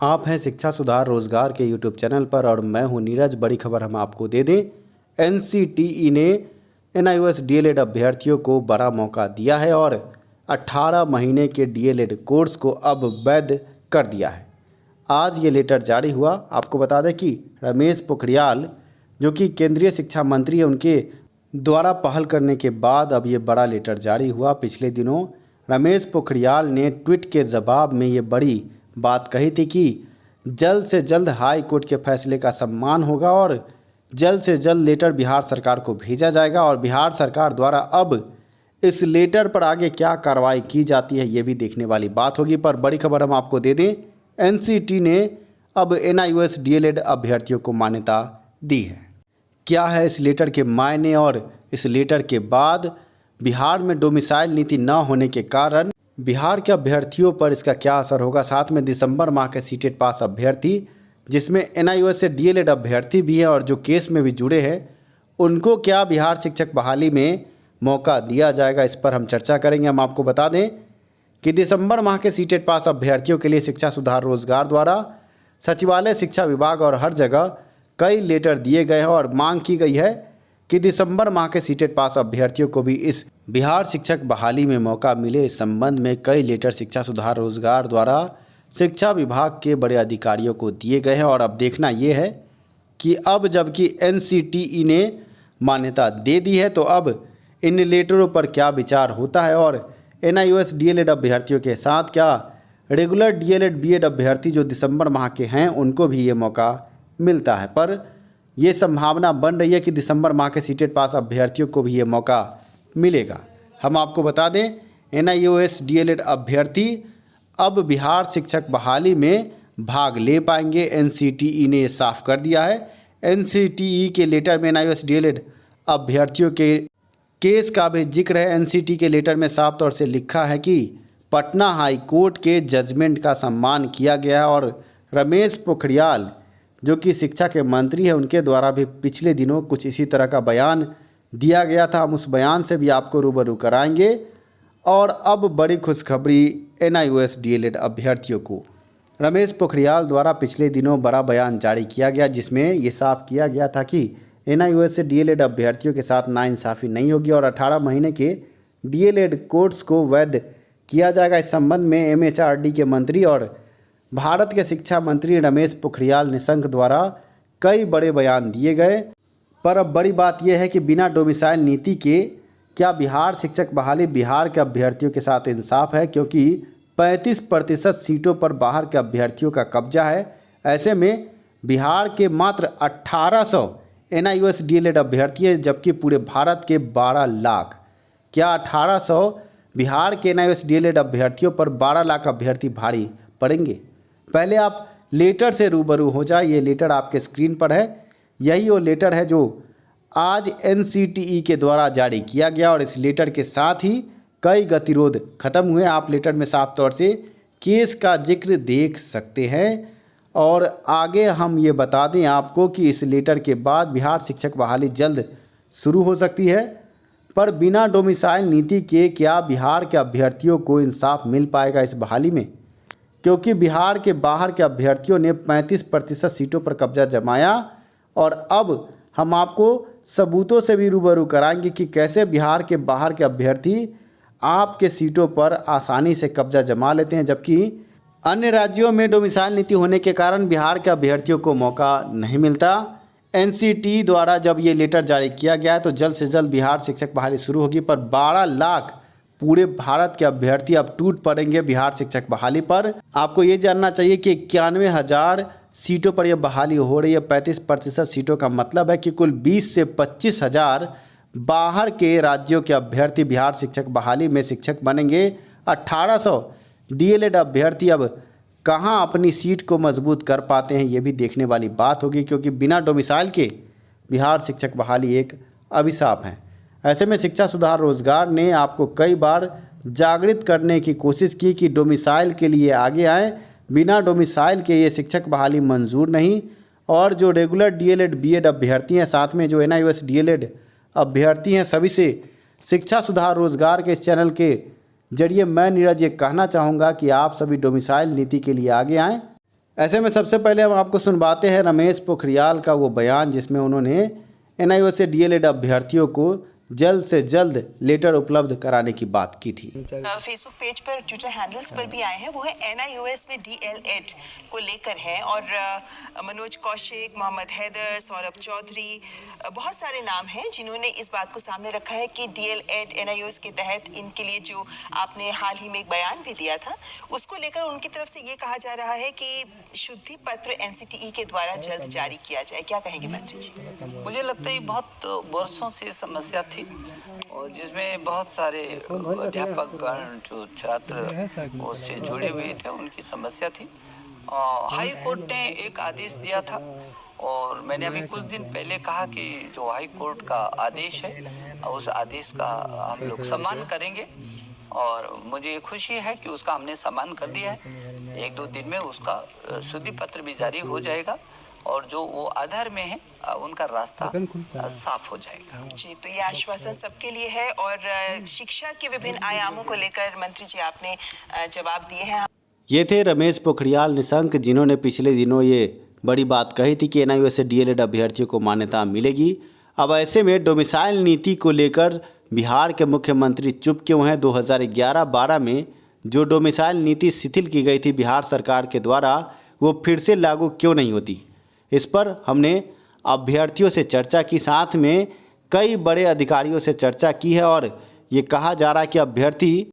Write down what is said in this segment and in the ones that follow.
आप हैं शिक्षा सुधार रोजगार के यूट्यूब चैनल पर और मैं हूं नीरज। बड़ी खबर हम आपको दे दें, एनसीटीई ने एनआईओएस डीएलएड अभ्यर्थियों को बड़ा मौका दिया है और 18 महीने के डीएलएड कोर्स को अब वैध कर दिया है। आज ये लेटर जारी हुआ। आपको बता दें कि रमेश पोखरियाल जो कि केंद्रीय शिक्षा मंत्री है, उनके द्वारा पहल करने के बाद अब ये बड़ा लेटर जारी हुआ। पिछले दिनों रमेश पोखरियाल ने ट्वीट के जवाब में ये बड़ी बात कही थी कि जल्द से जल्द हाई कोर्ट के फैसले का सम्मान होगा और जल्द से जल्द लेटर बिहार सरकार को भेजा जाएगा और बिहार सरकार द्वारा अब इस लेटर पर आगे क्या कार्रवाई की जाती है ये भी देखने वाली बात होगी। पर बड़ी खबर हम आपको दे दें, एनसीटी ने अब एनआईओएस डीएलएड अभ्यर्थियों को मान्यता दी है। क्या है इस लेटर के मायने और इस लेटर के बाद बिहार में डोमिसाइल नीति न होने के कारण बिहार के अभ्यर्थियों पर इसका क्या असर होगा। साथ में दिसंबर माह के सीटेट पास अभ्यर्थी जिसमें एनआईओएस से डीएलएड अभ्यर्थी भी हैं और जो केस में भी जुड़े हैं, उनको क्या बिहार शिक्षक बहाली में मौका दिया जाएगा, इस पर हम चर्चा करेंगे। हम आपको बता दें कि दिसंबर माह के सीटेट पास अभ्यर्थियों के लिए शिक्षा सुधार रोजगार द्वारा सचिवालय, शिक्षा विभाग और हर जगह कई लेटर दिए गए हैं और मांग की गई है कि दिसंबर माह के सीटेट पास अभ्यर्थियों को भी इस बिहार शिक्षक बहाली में मौका मिले। इस संबंध में कई लेटर शिक्षा सुधार रोजगार द्वारा शिक्षा विभाग के बड़े अधिकारियों को दिए गए हैं और अब देखना ये है कि अब जबकि एनसीटीई ने मान्यता दे दी है तो अब इन लेटरों पर क्या विचार होता है और एनआईओएस डीएलएड अभ्यर्थियों के साथ क्या रेगुलर डीएलएड बीएड अभ्यर्थी जो दिसंबर माह के हैं उनको भी ये मौका मिलता है। पर ये संभावना बन रही है कि दिसंबर माह के सीटेट पास अभ्यर्थियों को भी ये मौका मिलेगा। हम आपको बता दें, एनआईओएस डीएलएड अभ्यर्थी अब बिहार शिक्षक बहाली में भाग ले पाएंगे। एनसीटीई ने ये साफ कर दिया है। एनसीटीई के लेटर में एनआईओएस डीएलएड अभ्यर्थियों के केस का भी जिक्र है। एनसीटीई के लेटर में साफ तौर से लिखा है कि पटना हाई कोर्ट के जजमेंट का सम्मान किया गया है और रमेश पोखरियाल जो कि शिक्षा के मंत्री हैं, उनके द्वारा भी पिछले दिनों कुछ इसी तरह का बयान दिया गया था। हम उस बयान से भी आपको रूबरू कराएंगे। और अब बड़ी खुशखबरी एनआईओएस डीएलएड अभ्यर्थियों को रमेश पोखरियाल द्वारा पिछले दिनों बड़ा बयान जारी किया गया, जिसमें ये साफ किया गया था कि एनआईओएस से डीएलएड अभ्यर्थियों के साथ नाइंसाफ़ी नहीं होगी और 18 महीने के डीएलएड कोर्स को वैध किया जाएगा। इस संबंध में एमएचआरडी के मंत्री और भारत के शिक्षा मंत्री रमेश पोखरियाल निशंक द्वारा कई बड़े बयान दिए गए। पर अब बड़ी बात यह है कि बिना डोमिसाइल नीति के क्या बिहार शिक्षक बहाली बिहार के अभ्यर्थियों के साथ इंसाफ है, क्योंकि 35% सीटों पर बाहर के अभ्यर्थियों का कब्जा है। ऐसे में बिहार के मात्र 1800 एनआईओएस डीएलएड अभ्यर्थी हैं, जबकि पूरे भारत के 12 लाख। क्या 1800 बिहार के एनआईओएस डीएलएड अभ्यर्थियों पर 12 लाख अभ्यर्थी भारी पड़ेंगे? पहले आप लेटर से रूबरू हो जाए। ये लेटर आपके स्क्रीन पर है। यही वो लेटर है जो आज एनसीटीई के द्वारा जारी किया गया और इस लेटर के साथ ही कई गतिरोध खत्म हुए। आप लेटर में साफ तौर से केस का जिक्र देख सकते हैं। और आगे हम ये बता दें आपको कि इस लेटर के बाद बिहार शिक्षक बहाली जल्द शुरू हो सकती है। पर बिना डोमिसाइल नीति के क्या बिहार के अभ्यर्थियों को इंसाफ मिल पाएगा इस बहाली में? क्योंकि बिहार के बाहर के अभ्यर्थियों ने 35% सीटों पर कब्जा जमाया और अब हम आपको सबूतों से भी रूबरू कराएंगे कि कैसे बिहार के बाहर के अभ्यर्थी आपके सीटों पर आसानी से कब्जा जमा लेते हैं, जबकि अन्य राज्यों में डोमिसाइल नीति होने के कारण बिहार के अभ्यर्थियों को मौका नहीं मिलता। एनसीटी द्वारा जब ये लेटर जारी किया गया है तो जल्द से जल्द बिहार शिक्षक बहाली शुरू होगी। पर 12 लाख पूरे भारत के अभ्यर्थी अब टूट पड़ेंगे बिहार शिक्षक बहाली पर। आपको ये जानना चाहिए कि 91,000 सीटों पर यह बहाली हो रही है। 35% सीटों का मतलब है कि कुल 20 से 25,000 बाहर के राज्यों के अभ्यर्थी बिहार शिक्षक बहाली में शिक्षक बनेंगे। 1800 डीएलएड अभ्यर्थी अब कहां अपनी सीट को मजबूत कर पाते हैं ये भी देखने वाली बात होगी, क्योंकि बिना डोमिसाइल के बिहार शिक्षक बहाली एक अभिशाप है। ऐसे में शिक्षा सुधार रोजगार ने आपको कई बार जागृत करने की कोशिश की कि डोमिसाइल के लिए आगे आएँ। बिना डोमिसाइल के ये शिक्षक बहाली मंजूर नहीं। और जो रेगुलर डीएलएड बीएड अभ्यर्थी हैं, साथ में जो एनआईओएस डीएलएड अभ्यर्थी हैं, सभी से शिक्षा सुधार रोजगार के इस चैनल के जरिए मैं नीरज ये कहना चाहूँगा कि आप सभी डोमिसाइल नीति के लिए आगे आएँ। ऐसे में सबसे पहले हम आपको सुनवाते हैं रमेश पोखरियाल का वो बयान जिसमें उन्होंने एनआईओएस डीएलएड अभ्यर्थियों को जल्द से जल्द लेटर उपलब्ध कराने की बात की थी। फेसबुक पेज पर, ट्विटर हैंडल्स पर भी आए हैं, वो है एनआईओएस में डीएलएड को लेकर है। और मनोज कौशिक, मोहम्मद हैदर, सौरभ चौधरी, बहुत सारे नाम हैं जिन्होंने इस बात को सामने रखा है कि डीएलएड एनआईओएस के तहत इनके लिए जो आपने हाल ही में एक बयान भी दिया था, उसको लेकर उनकी तरफ से ये कहा जा रहा है कि शुद्धि पत्र एनसीटीई के द्वारा जल्द जारी किया जाए। क्या कहेंगे मंत्री जी? मुझे लगता है बहुत वर्षों से समस्या थी और जिसमें बहुत सारे अध्यापक गण जो छात्र उससे जुड़े हुए थे उनकी समस्या थी। हाई कोर्ट ने एक आदेश दिया था और मैंने अभी कुछ दिन पहले कहा कि जो हाई कोर्ट का आदेश है उस आदेश का हम लोग सम्मान करेंगे और मुझे खुशी है कि उसका हमने सम्मान कर दिया है। एक दो दिन में उसका शुद्धि पत्र भी जारी हो जाएगा और जो वो आधार में है उनका रास्ता साफ हो जाएगा। जी, तो ये आश्वासन सबके लिए है। और शिक्षा के विभिन्न आयामों को लेकर मंत्री जी आपने जवाब दिए हैं। ये थे रमेश पोखरियाल निशंक जिन्होंने पिछले दिनों ये बड़ी बात कही थी कि एनआईओएस डीएलएड अभ्यर्थियों को मान्यता मिलेगी। अब ऐसे में डोमिसाइल नीति को लेकर बिहार के मुख्यमंत्री चुप क्यों हैं? 2011-12 में जो डोमिसाइल नीति शिथिल की गई थी बिहार सरकार के द्वारा, वो फिर से लागू क्यों नहीं होती? इस पर हमने अभ्यर्थियों से चर्चा की, साथ में कई बड़े अधिकारियों से चर्चा की है और ये कहा जा रहा है कि अभ्यर्थी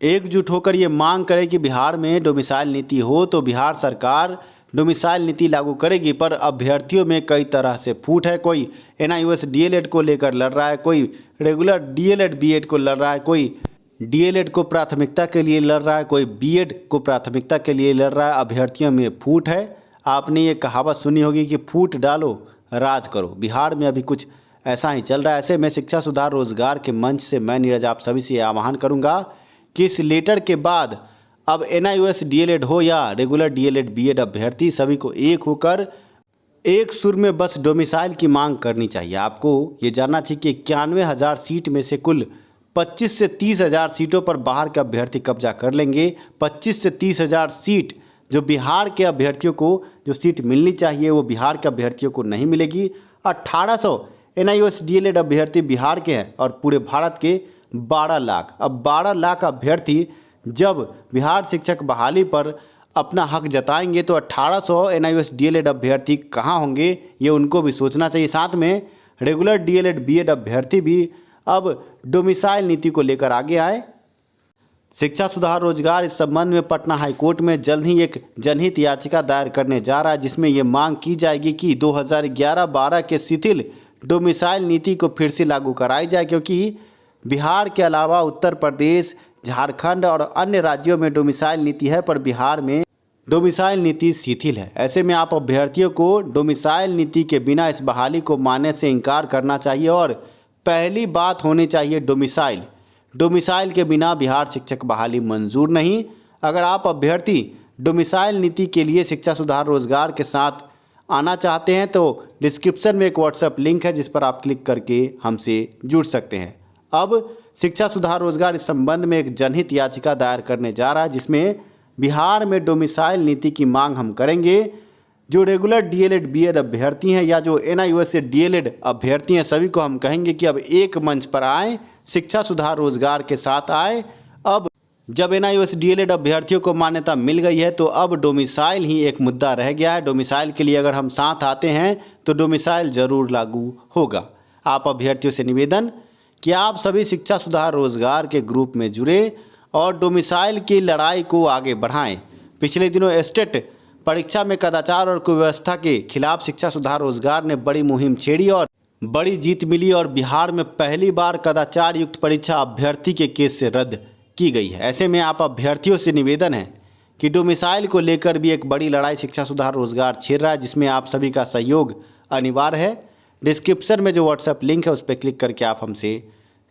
एकजुट होकर ये मांग करें कि बिहार में डोमिसाइल नीति हो तो बिहार सरकार डोमिसाइल नीति लागू करेगी। पर अभ्यर्थियों में कई तरह से फूट है। कोई एनआईओएस डीएलएड को लेकर लड़ रहा है, कोई रेगुलर डीएलएड बीएड को लड़ रहा है, कोई डीएलएड को प्राथमिकता के लिए लड़ रहा है, कोई बीएड को प्राथमिकता के लिए लड़ रहा है। अभ्यर्थियों में फूट है। आपने ये कहावत सुनी होगी कि फूट डालो राज करो। बिहार में अभी कुछ ऐसा ही चल रहा है। ऐसे में शिक्षा सुधार रोजगार के मंच से मैं नीरज आप सभी से आह्वान करूंगा कि इस लेटर के बाद अब एनआईओएस डीएलएड हो या रेगुलर डीएलएड बीएड अभ्यर्थी सभी को एक होकर एक सुर में बस डोमिसाइल की मांग करनी चाहिए। आपको ये जानना चाहिए कि 91,000 सीट में से कुल 25 से 30,000 सीटों पर बाहर के अभ्यर्थी कब्जा कर लेंगे। 25 से 30,000 सीट जो बिहार के अभ्यर्थियों को जो सीट मिलनी चाहिए वो बिहार के अभ्यर्थियों को नहीं मिलेगी। 1800 एनआईओएस डीएलएड अभ्यर्थी बिहार के हैं और पूरे भारत के 12 लाख। अब 12 लाख अभ्यर्थी जब बिहार शिक्षक बहाली पर अपना हक जताएंगे तो 1800 एनआईओएस डीएलएड अभ्यर्थी कहाँ होंगे ये उनको भी सोचना चाहिए। साथ में रेगुलर डीएलएड बीएड अभ्यर्थी भी अब डोमिसाइल नीति को लेकर आगे आए। शिक्षा सुधार रोजगार इस संबंध में पटना हाईकोर्ट में जल्द ही एक जनहित याचिका दायर करने जा रहा है जिसमें यह मांग की जाएगी कि 2011-12 के शिथिल डोमिसाइल नीति को फिर से लागू कराई जाए, क्योंकि बिहार के अलावा उत्तर प्रदेश, झारखंड और अन्य राज्यों में डोमिसाइल नीति है पर बिहार में डोमिसाइल नीति शिथिल है। ऐसे में आप अभ्यर्थियों को डोमिसाइल नीति के बिना इस बहाली को मानने से इनकार करना चाहिए और पहली बात होनी चाहिए डोमिसाइल। डोमिसाइल के बिना बिहार शिक्षक बहाली मंजूर नहीं। अगर आप अभ्यर्थी डोमिसाइल नीति के लिए शिक्षा सुधार रोजगार के साथ आना चाहते हैं तो डिस्क्रिप्शन में एक व्हाट्सएप लिंक है जिस पर आप क्लिक करके हमसे जुड़ सकते हैं। अब शिक्षा सुधार रोजगार इस संबंध में एक जनहित याचिका दायर करने जा रहा है जिसमें बिहार में डोमिसाइल नीति की मांग हम करेंगे। जो रेगुलर डीएलएड बीएड अभ्यर्थी हैं या जो एनआईओएस से डीएलएड अभ्यर्थी हैं सभी को हम कहेंगे कि अब एक मंच पर आएँ, शिक्षा सुधार रोजगार के साथ आए। अब जब एनआईओएस डीएलएड अभ्यर्थियों को मान्यता मिल गई है तो अब डोमिसाइल ही एक मुद्दा रह गया है। डोमिसाइल के लिए अगर हम साथ आते हैं तो डोमिसाइल जरूर लागू होगा। आप अभ्यर्थियों से निवेदन कि आप सभी शिक्षा सुधार रोजगार के ग्रुप में जुड़े और डोमिसाइल की लड़ाई को आगे बढ़ाएं। पिछले दिनों एस्टेट परीक्षा में कदाचार और कुव्यवस्था के खिलाफ शिक्षा सुधार रोजगार ने बड़ी मुहिम छेड़ी और बड़ी जीत मिली और बिहार में पहली बार कदाचार युक्त परीक्षा अभ्यर्थी के केस से रद्द की गई है। ऐसे में आप अभ्यर्थियों से निवेदन है कि डोमिसाइल को लेकर भी एक बड़ी लड़ाई शिक्षा सुधार रोजगार छेड़ रहा है जिसमें आप सभी का सहयोग अनिवार्य है। डिस्क्रिप्शन में जो व्हाट्सएप लिंक है उस पर क्लिक करके आप हमसे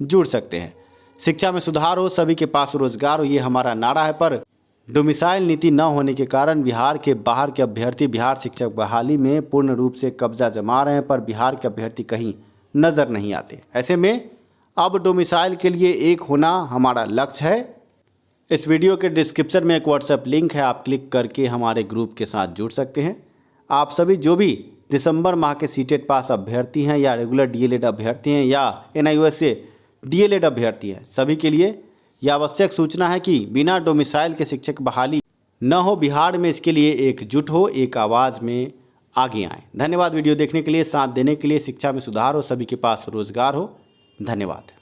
जुड़ सकते हैं। शिक्षा में सुधार हो, सभी के पास रोजगार हो, ये हमारा नारा है। पर डोमिसाइल नीति न होने के कारण बिहार के बाहर के अभ्यर्थी बिहार शिक्षक बहाली में पूर्ण रूप से कब्जा जमा रहे हैं पर बिहार के अभ्यर्थी कहीं नज़र नहीं आते। ऐसे में अब डोमिसाइल के लिए एक होना हमारा लक्ष्य है। इस वीडियो के डिस्क्रिप्शन में एक व्हाट्सएप लिंक है, आप क्लिक करके हमारे ग्रुप के साथ जुड़ सकते हैं। आप सभी जो भी दिसंबर माह के सीटेट पास अभ्यर्थी हैं या रेगुलर डीएलएड अभ्यर्थी हैं या NIOS से डीएलएड अभ्यर्थी हैं, सभी के लिए यह आवश्यक सूचना है कि बिना डोमिसाइल के शिक्षक बहाली न हो बिहार में। इसके लिए एकजुट हो, एक आवाज़ में आगे आएँ। धन्यवाद वीडियो देखने के लिए, साथ देने के लिए। शिक्षा में सुधार हो, सभी के पास रोजगार हो। धन्यवाद।